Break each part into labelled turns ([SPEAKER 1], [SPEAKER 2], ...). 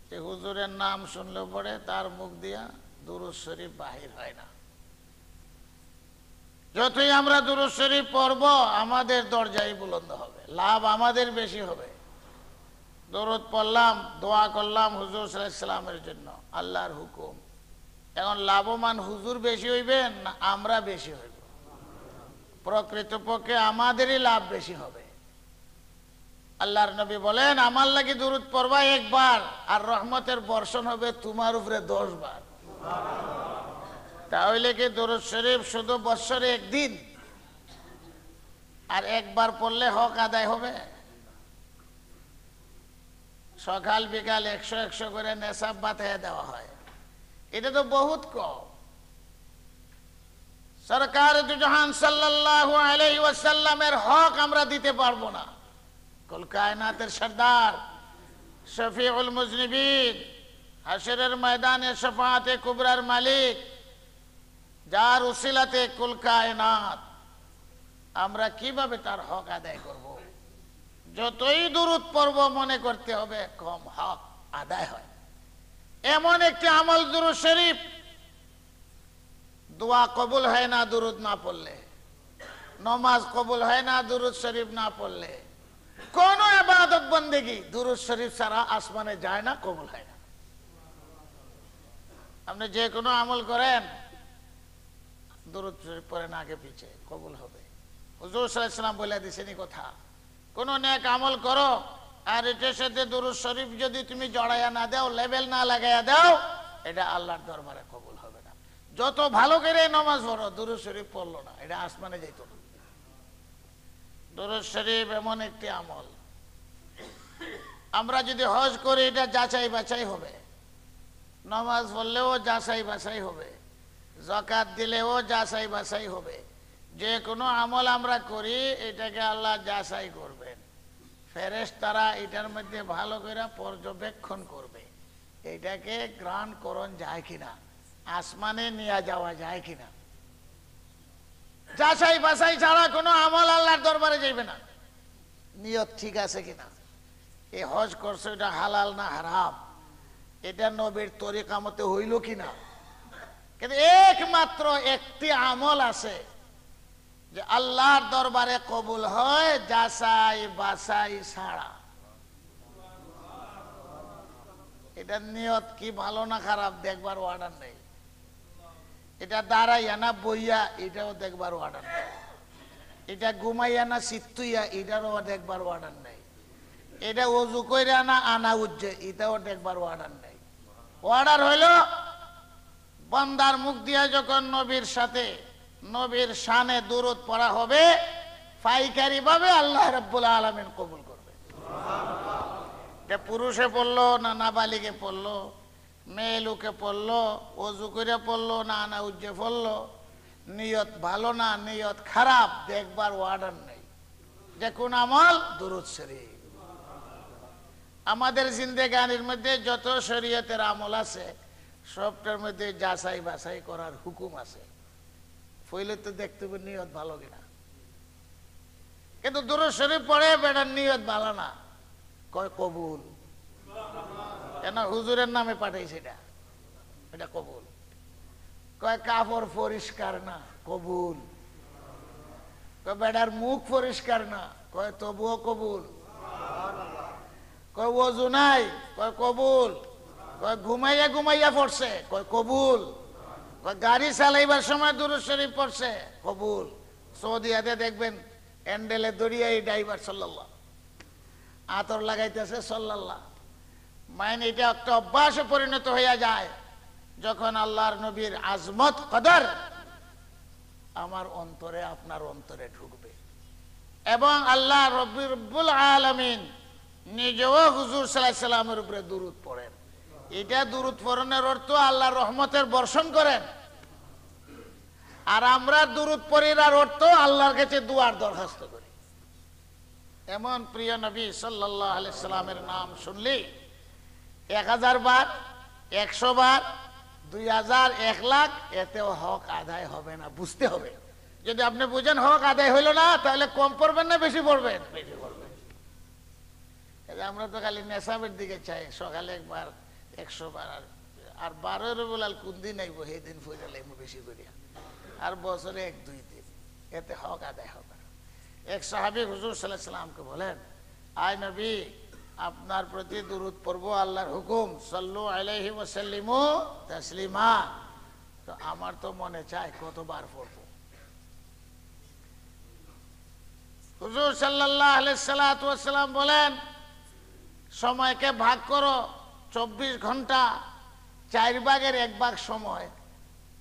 [SPEAKER 1] যে হুজুরের নাম শুনলে পরে তার মুখ দিয়া দুরূদ শরীফ বাহির হয় না। যতই আমরা দুরূদ শরীফ পড়ব আমাদের দরজাই বুলন্দ হবে, লাভ আমাদের বেশি হবে। দরুদ পড়লাম, দোয়া করলাম হুজুর সাল্লাল্লাহু আলাইহি সাল্লামের জন্য, আল্লাহর হুকুম। এখন লাভবান হুজুর বেশি হইবেন না আমরা বেশি হইব? প্রকৃতপক্ষে আমাদেরই লাভ বেশি হবে। আল্লাহর নবী বলেন, আমার লাগি দুরুদ পড়বা একবার আর রহমতের বর্ষণ হবে তোমার উপরে 10 বার। তাহলে কি দুরুদ শরীফ শুধু বছরে একদিন আর একবার পড়লে হক আদায় হবে? সকাল বিকাল 100 করে নেশাব বাতায় দেওয়া হয়, এটা তো বহুত কম। সরকার দু জাহান সাল্লাল্লাহু আলাইহি ওয়াসাল্লামের হক আমরা দিতে পারবো না। কুল কায়নাতের সরদার, শফিউল মুজনিবিন, হাশরের ময়দানে শাফাআতে কুবরার মালিক, যার উসিলাতে কুল কায়নাত, আমরা কিভাবে তার হক আদায় করব? যতই দুরূদ পড়ব মনে করতে হবে কম হক আদায় হয়। এমন একটি আমল দুরূদ শরীফ, দোয়া কবুল হয় না দুরূদ না পড়লে, নামাজ কবুল হয় না দুরূদ শরীফ না পড়লে, কোন ইবাদত বন্দেগী দুরূদ শরীফ ছাড়া আসমানে যায় না, কবুল হয় না। আপনি যে কোনো আমল করেন দুরূদ শরীফ পড়েন আগে পিছে, কবুল হবে। হুজুর সাল্লাল্লাহু আলাইহি ওয়াসাল্লাম বলে দিয়েছেন এই কথা, কোন নেক আমল করো আর এটার সাথে দুরূদ শরীফ যদি তুমি জড়াইয়া না দাও, লেবেল না লাগাইয়া দাও, এটা আল্লাহর দরবারে কবুল হবে না। যত ভালো করে নামাজ পড়ো, দুরূদ শরীফ পড়লো না, এটা আসমানে যাইতো না। দুরূদ শরীফ এমন একটি আমল, আমরা যদি হজ করি এটা যাচাই বাছাই হবে, নামাজ পড়লেও যাচাই বাছাই হবে, যাকাত দিলেও যাচাই বাছাই হবে। যে কোনো আমল আমরা করি এটাকে আল্লাহ যাচাই করবেন, ফেরেশতারা এটার মধ্যে ভালো করে পর্যবেক্ষণ করবে, এটাকে গ্রহণ করণ যায় কিনা, আসমানে নিয়ে যাওয়া যায় কিনা। যাচাই বাছাই ছাড়া কোনো আমল আল্লাহর দরবারে যাইবে না। নিয়ত ঠিক আছে কিনা, এই হজ করছে এটা হালাল না হারাম, এটা নবীর তরিকা মতে হইল কিনা। কিন্তু একমাত্র একটি আমল আছে যে আল্লাহর দরবারে কবুল হয় যাচাই বাছাই ছাড়া। এটা নিয়ত কি ভালো না খারাপ দেখবার অর্ডার নেই, এটা দাঁড়াইয়া না বইয়া এটাও দেখবার অর্ডার নেই, এটা ঘুমাইয়া না সিত্তুইয়া এটারও দেখবার অর্ডার নেই, এটা ওযু কইরা না আনা উজ্জে এটাও দেখবার অর্ডার নেই। অর্ডার হইল বান্দার মুখ দিয়া যখন নবীর সাথে নবীর শানে দুরূদ পড়া হবে, পাইকারি ভাবে আল্লাহ রাব্বুল আলামিন কবুল করবে। এটা পুরুষে পড়লো না নাবালিগে পড়লো, মেয়ে লোকে পড়লো, ওযু করে পড়লো না আনা উজ্জে পড়লো, নিয়ত ভালো না নিয়ত খারাপ দেখবার অর্ডার নেই। যে কোন আমল দুরূদ শরীফ। আমাদের জিন্দেগানির মধ্যে যত শরীয়তের আমল আছে সবটার মধ্যে যাচাই বাছাই করার হুকুম আছে। পইলে তো দেখতে হবে নিয়ত ভালো কিনা, কিন্তু দুরূদ শরীফ পড়ে বেটার নিয়ত ভালো না, কয় কবুল, কেন হুজুরের নামে পাঠাইছে এটা, এটা কবুল। কয় কাপড় পরিষ্কার না, কবুল। কয় বেটার মুখ পরিষ্কার না, কয় তবুও কবুল। কয় ওযু নাই, কয় কবুল। কয় ঘুমাইয়া ঘুমাইয়া পড়ছে, কয় কবুল। কয় গাড়ি চালাইবার সময় দুরূদ শরীফ পড়ছে, কবুল। সৌদিয়াতে দেখবেন হ্যান্ডেলে দড়িয়া এই ড্রাইভার সাল্লাল্লাহ, আতর লাগাইতেছে সাল্লাল্লাহ। মাইন এটা একটা অভ্যাসে পরিণত হইয়া যায়। যখন আল্লাহর নবীর আজমত কদর আমার অন্তরে আপনার অন্তরে ঢুকবে, এবং আল্লাহ রব্বুল আলামিন নিজেও হুজুর সাল্লাল্লাহু আলাইহি সাল্লামের উপরে দুরূদ পড়েন, এটা দুরূদ পড়নের অর্থ আল্লাহর রহমতের বর্ষণ করেন। আর আমরা দুরূদ পড়িবার অর্থ আল্লাহর কাছে দুয়ার দরখাস্ত করি। এমন প্রিয় নবী সাল্লাল্লাহু আলাইহি সাল্লামের নাম শুনলি 1000 বার, 100 বার, 2000, 1 লাখ, এতেও হক আদায় হবে না, বুঝতে হবে। যদি আপনি বুঝেন হক আদায় হইল না, তাহলে কম পড়বেন না বেশি পড়বেন? বেশি পড়বেন। আমরা তো খালি নেশাবের দিকে চাই, সকালে একবার 100 বার। আর 12 রবিউল আউয়াল কোন দিন আইব সেই দিন ফইরা লাইব বেশি করিয়া, আর বছরে 1-2 দিন, এতে হক আদায় হবে। এক সাহাবী হুজুর সাল্লাল্লাহু আলাইহি সাল্লামকে বলেন, আয় নবী, আপনার প্রতি দুরূদ পড়বো, আল্লাহর হুকুম, সাল্লু আলাইহি ওয়া সাল্লিমু তাসলিমা। তো আমার তো মনে চায় কতবার পড়বো। হুজুর সাল্লাল্লাহু আলাইহি সাল্লাম বলেন, সময়কে ভাগ করো 24 ঘন্টা, 4 ভাগের 1 ভাগ সময়,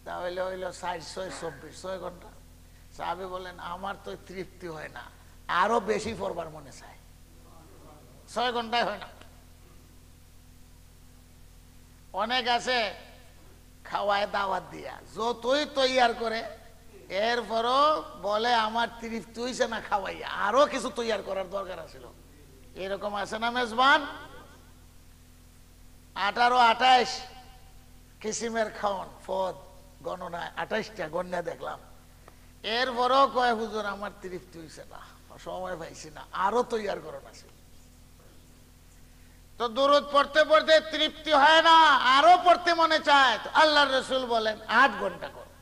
[SPEAKER 1] তাহলে হইল 4-6-24 ঘন্টা। সাহাবী বলেন, আমার তো তৃপ্তি হয় না, আরো বেশি পড়বার মনে চায়। 6 ঘন্টায় হয় না। অনেক আছে খাওয়ায় দাওয়াত দিয়া যতই তৈয়ার করে, এরপরও বলে আমার তৃপ্তি হইছে না খাওয়াইয়া, আরো কিছু তৈয়ার করার দরকার আছিল। এরকম আছে না মেজবান? 18-28 কিসিমের খাওয়ান পদ গণনায় 28টা গণনা দেখলাম। এরপরও কয়, হুজুর আমার তৃপ্তি হইছে না, সময় পাইছি না, আরো তৈয়ার করণ আছে। তো দুরূদ পড়তে পড়তে তৃপ্তি হয় না, আরো পড়তে মনে চায়। তো আল্লাহর রাসূল বলেন 8 ঘন্টা করো,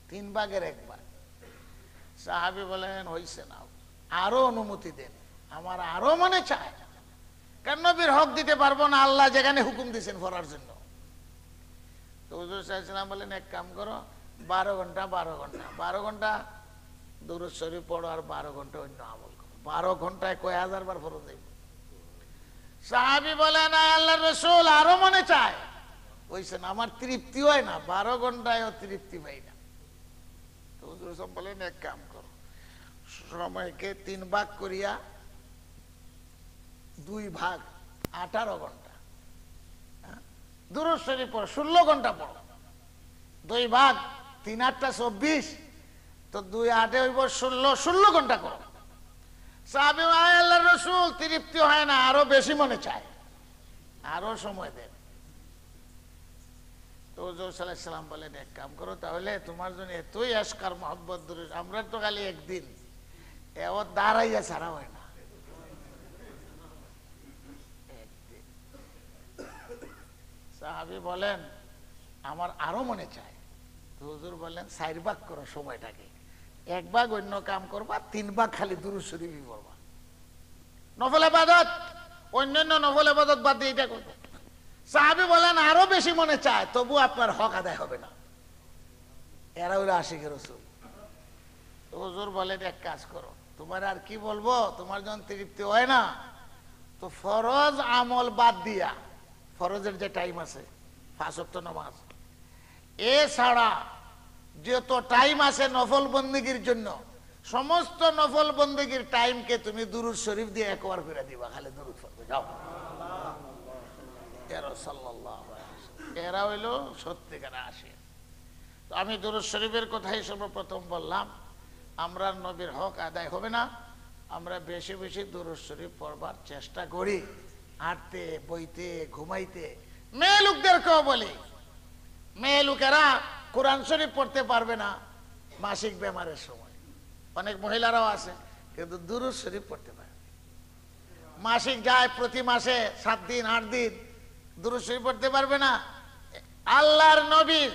[SPEAKER 1] 3 ভাগের 1 ভাগ। সাহাবী বলেন, হইছে না, আরো অনুমতি দেন, আমার আরো মনে চায়। কারণ নবীর হক দিতে পারবো না, আল্লাহ যেখানে হুকুম দিয়েছেন পড়ার জন্য। তো হুজুর সাল্লাল্লাহু আলাইহি ওয়াসাল্লাম বলেন, এক কাম করো, 12 ঘন্টা 12 ঘন্টা দুরূদ শরীফ পড়ো, আর 12 ঘন্টা অন্য আমল করো। 12 ঘন্টায় কয় হাজার বার ফরজ দেব। সাহাবী বলেন, আল্লাহর রাসূল আরো মনে চায়, হইছে না, আমার তৃপ্তি হয় না, 12 ঘন্টায়ও তৃপ্তি পাই না। তো হুজুর সাল্লাল্লাহু বলেন, এক কাম করো, সময়কে 3 ভাগ করিয়া 2 ভাগ 18 ঘন্টা দুরূদ শরীফ পড়ো, 16 ঘন্টা পড়ো। 2 ভাগ 3-8 24, তো 2-8 হইব 16 ঘন্টা করো। সাহাবী, আল্লাহর রাসূল তৃপ্তি হয় না, আরো বেশি মনে চায়, আরো সময় দেন। তো হুজুর সাল্লাল্লাহু আলাইহি সাল্লাম বলেন, এক কাম করো, তাহলে তোমার জন্য এতই আশকার মহব্বত দুরূদ, আমরা তো খালি একদিন এও দাঁড়াইয়া ছাড়া হয় না। সাহাবী বলেন, আমার আরো মনে চায়। তো হুজুর বলেন, 4 ভাগ করো সময়টাকে, 1 ভাগ অন্য কাম করবা, 3 ভাগ খালি দুরূদ শরীফই পড়বা। নফল ইবাদত, অন্যান্য নফল ইবাদত বাদ দিয়ে এটা করবো। সাহাবী বলেন, আরো বেশি মনে চায়, তবু আপনার হক আদায় হবে না। এরা হইল আশিকের রাসূল। তো হুজুর বলেন, এক কাজ করো, তোমার আর কি বলবো, তোমার যখন তৃপ্তি হয় না, তো ফরজ আমল বাদ দিয়া, ফরজের যে টাইম আছে 5 ওয়াক্ত নামাজ, এছাড়া যত টাইম আছে নফল বন্দেগীর জন্য, সমস্ত নফল বন্দেগীর টাইমকে তুমি দুরূদ শরীফ দিয়ে একবার করে দিবা, খালি দুরূদ পড়বে, যাও। এরা সাল্লাল্লাহু আলাইহি ওয়াসাল্লাম, এরা হইল সত্যিকার আশিক। তো আমি দুরূদ শরীফের কথাই সর্বপ্রথম বললাম, আমরা নবীর হক আদায় হবে না, আমরা বেশি বেশি দুরূদ শরীফ পড়বার চেষ্টা করি। হাঁটতে, বইতে, ঘুমাইতে। মেয়ে লোকদেরকেও বলি, মেয়ে লোকেরা কোরআন শরীফ পড়তে পারবে না মাসিক বেমারের সময়, অনেক মহিলারাও আছে, কিন্তু দুরূদ শরীফ পড়তে পারে। মাসিক যায়, প্রতি মাসে 7 দিন 8 দিন দুরূদ শরীফ পড়তে পারবে না। আল্লাহর নবীর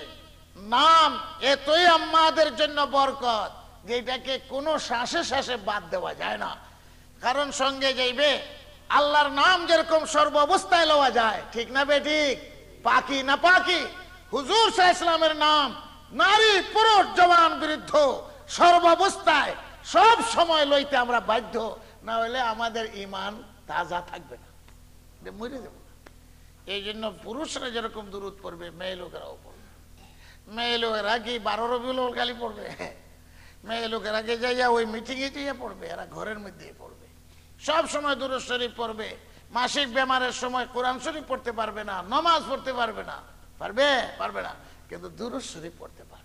[SPEAKER 1] নাম এতই আমাদের জন্য বরকত, যেটাকে কোনো শ্বাসে শ্বাসে বাদ দেওয়া যায় না। কারণ সঙ্গে যাইবে আল্লাহর নাম, যেরকম সর্ব অবস্থায় লওয়া যায়, ঠিক না বেঠিক, পাকি না পাকি, হুজুর সাল্লাল্লাহু আলাইহি ওয়াসাল্লামের নাম নারী পুরুষ জওয়ান বৃদ্ধ সর্বাবস্থায় সব সময় লইতে আমরা বাধ্য, না হলে আমাদের ঈমান তাজা থাকবে না, মরে যাব। এই জন্য পুরুষরা যেরকম দুরূদ পড়বে, মেয়ে লোকেরাও পড়বে। মেয়ে লোকেরা কি 12 রবিউল আউয়াল খালি পড়বে? মেয়ে লোকেরা কি যাইয়া ওই মিটিংয়ে যাইয়া পড়বে? এরা ঘরের মধ্যেই পড়বে, সব সময় দুরূদ শরীফ পড়বে। মাসিক বেমারের সময় কোরআন শরীফ পড়তে পারবে না, নামাজ পড়তে পারবে না, পারবে না, কিন্তু দুরূদ শরীফ পড়তে পারবে।